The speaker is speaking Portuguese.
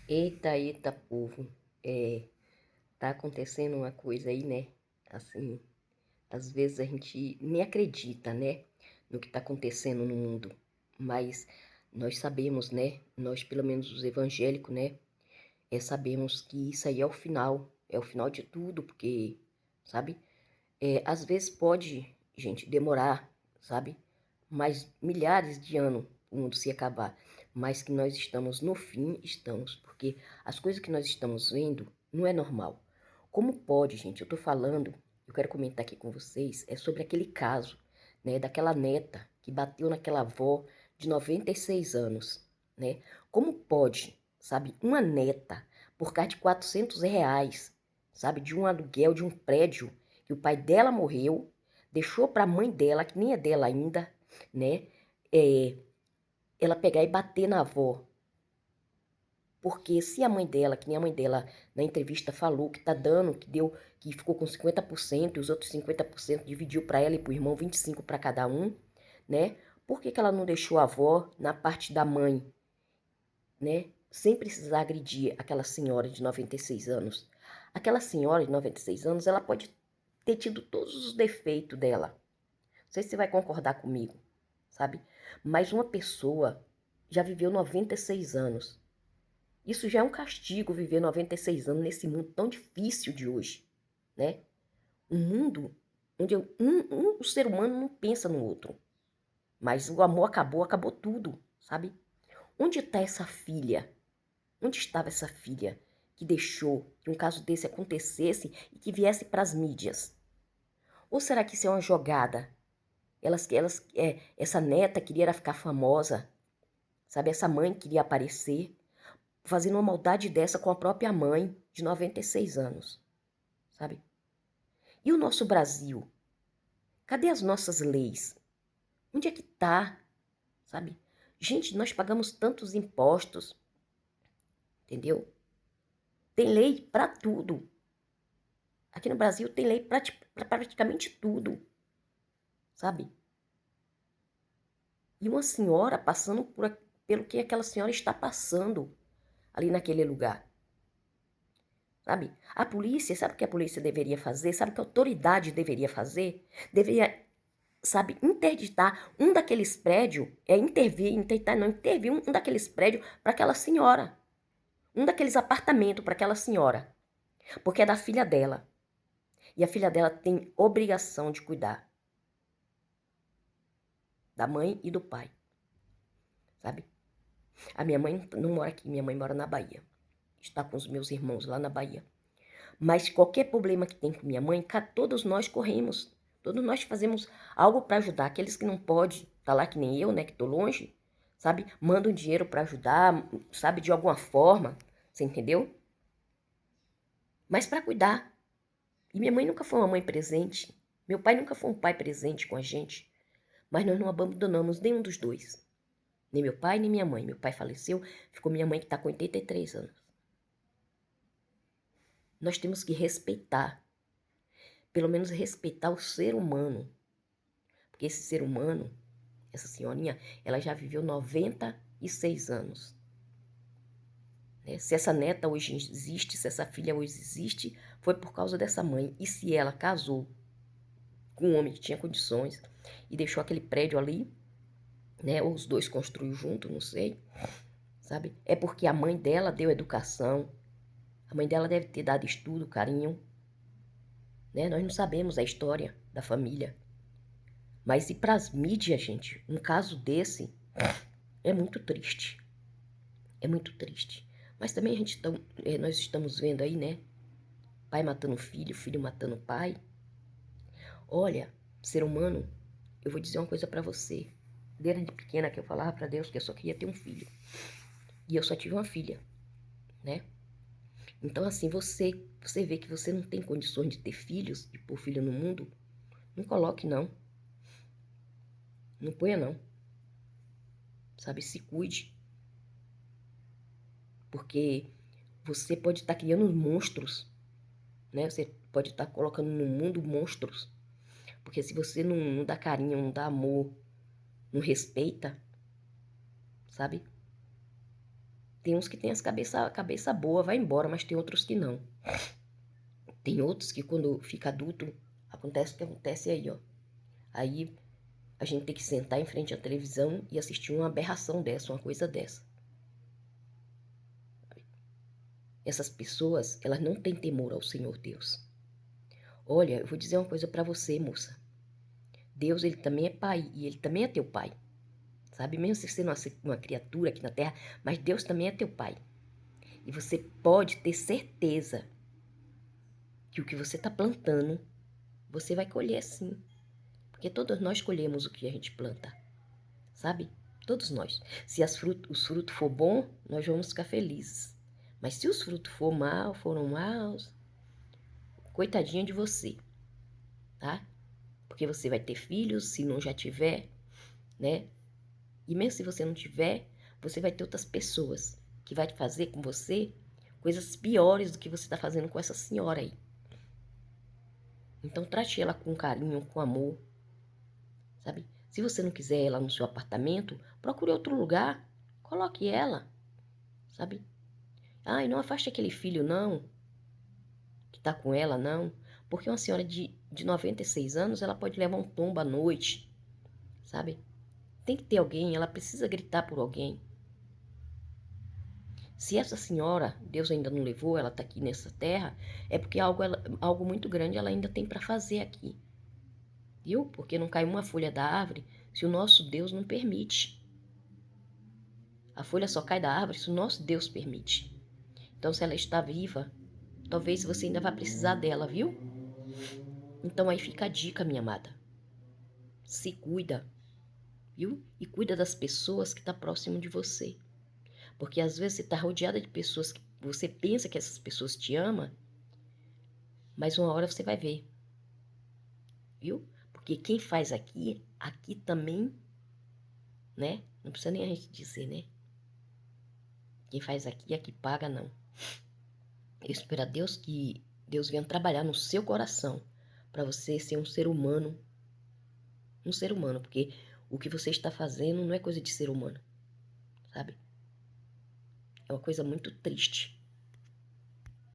Eita, eita, povo. Tá acontecendo uma coisa aí, né? Assim, às vezes a gente nem acredita, né? No que tá acontecendo no mundo. Mas nós sabemos, né? Nós, pelo menos os evangélicos, né? Sabemos que isso aí é o final de tudo, porque, sabe? Às vezes pode, gente, demorar, sabe? Mais milhares de anos o mundo se acabar. Mas que nós estamos no fim, estamos. Porque as coisas que nós estamos vendo não é normal. Como pode, gente? Eu tô falando, eu quero comentar aqui com vocês, é sobre aquele caso, né? Daquela neta que bateu naquela avó de 96 anos, né? Como pode, sabe? Uma neta, por causa de R$ 400, sabe? De um aluguel, de um prédio que o pai dela morreu, deixou para a mãe dela, que nem é dela ainda, né? É, ela pegar e bater na avó. Porque se a mãe dela, que nem a mãe dela na entrevista falou que tá dando, que deu, que ficou com 50% e os outros 50% dividiu para ela e pro irmão 25% para cada um, né? Por que ela não deixou a avó na parte da mãe, né? Sem precisar agredir aquela senhora de 96 anos. Aquela senhora de 96 anos, ela pode ter tido todos os defeitos dela. Não sei se você vai concordar comigo, sabe? Mas uma pessoa já viveu 96 anos. Isso já é um castigo, viver 96 anos nesse mundo tão difícil de hoje, né? Um mundo onde o ser humano não pensa no outro. Mas o amor acabou, acabou tudo, sabe? Onde está essa filha? Onde estava essa filha que deixou que um caso desse acontecesse e que viesse para as mídias? Ou será que isso é uma jogada? Essa neta queria ficar famosa, sabe? Essa mãe queria aparecer, fazendo uma maldade dessa com a própria mãe de 96 anos, sabe? E o nosso Brasil? Cadê as nossas leis? Onde é que tá, sabe? Gente, nós pagamos tantos impostos, entendeu? Tem lei para tudo. Aqui no Brasil tem lei para praticamente tudo, sabe? E uma senhora passando pelo que aquela senhora está passando ali naquele lugar. Sabe? A polícia, sabe o que a polícia deveria fazer? Sabe o que a autoridade deveria fazer? Deveria, sabe, interditar um daqueles prédios, intervir um daqueles prédios para aquela senhora. Um daqueles apartamentos para aquela senhora. Porque é da filha dela. E a filha dela tem obrigação de cuidar da mãe e do pai, sabe? A minha mãe não mora aqui, minha mãe mora na Bahia. Está com os meus irmãos lá na Bahia. Mas qualquer problema que tem com minha mãe, todos nós corremos. Todos nós fazemos algo para ajudar. Aqueles que não podem, tá lá que nem eu, né, que tô longe, sabe? Mandam dinheiro para ajudar, sabe, de alguma forma. Você entendeu? Mas para cuidar. E minha mãe nunca foi uma mãe presente. Meu pai nunca foi um pai presente com a gente. Mas nós não abandonamos nenhum dos dois. Nem meu pai, nem minha mãe. Meu pai faleceu, ficou minha mãe que está com 83 anos. Nós temos que respeitar. Pelo menos respeitar o ser humano. Porque esse ser humano, essa senhorinha, ela já viveu 96 anos. Né? Se essa neta hoje existe, se essa filha hoje existe, foi por causa dessa mãe. E se ela casou com um homem que tinha condições e deixou aquele prédio ali, né? Ou os dois construíram junto, não sei, sabe? É porque a mãe dela deu educação, a mãe dela deve ter dado estudo, carinho, né? Nós não sabemos a história da família. Mas e para as mídias, gente, um caso desse é muito triste. É muito triste. Mas também nós estamos vendo aí, né? Pai matando filho, filho matando pai. Olha, ser humano, eu vou dizer uma coisa para você. Desde pequena que eu falava para Deus que eu só queria ter um filho. E eu só tive uma filha, né? Então, assim, você vê que você não tem condições de ter filhos, de pôr filho no mundo, não coloque, não. Não ponha, não. Sabe, se cuide. Porque você pode estar criando monstros, né? Você pode estar colocando no mundo monstros. Porque se você não dá carinho, não dá amor, não respeita, sabe? Tem uns que tem a cabeça boa, vai embora, mas tem outros que não. Tem outros que quando fica adulto, acontece o que acontece aí, ó. Aí a gente tem que sentar em frente à televisão e assistir uma aberração dessa, uma coisa dessa. Essas pessoas, elas não têm temor ao Senhor Deus. Olha, eu vou dizer uma coisa para você, moça. Deus, ele também é pai e ele também é teu pai. Sabe? Mesmo você sendo uma criatura aqui na terra, mas Deus também é teu pai. E você pode ter certeza que o que você está plantando, você vai colher sim. Porque todos nós colhemos o que a gente planta. Sabe? Todos nós. Se os frutos for bom, nós vamos ficar felizes. Mas se os frutos foram maus, coitadinha de você, tá? Porque você vai ter filhos, se não já tiver, né? E mesmo se você não tiver, você vai ter outras pessoas que vai fazer com você coisas piores do que você está fazendo com essa senhora aí. Então trate ela com carinho, com amor, sabe? Se você não quiser ela no seu apartamento, procure outro lugar, coloque ela, sabe? Ai, não afaste aquele filho não, que tá com ela não, porque uma senhora de 96 anos, ela pode levar um tombo à noite, sabe? Tem que ter alguém, ela precisa gritar por alguém. Se essa senhora, Deus ainda não levou, ela está aqui nessa terra, é porque algo muito grande ela ainda tem para fazer aqui. Viu? Porque não cai uma folha da árvore se o nosso Deus não permite. A folha só cai da árvore se o nosso Deus permite. Então, se ela está viva, talvez você ainda vá precisar dela, viu? Então, aí fica a dica, minha amada. Se cuida, viu? E cuida das pessoas que estão próximo de você. Porque às vezes você está rodeada de pessoas que você pensa que essas pessoas te amam, mas uma hora você vai ver, viu? Porque quem faz aqui, aqui também, né? Não precisa nem a gente dizer, né? Quem faz aqui, aqui paga, não. Eu espero a Deus que Deus venha trabalhar no seu coração para você ser um ser humano, porque o que você está fazendo não é coisa de ser humano, sabe? É uma coisa muito triste.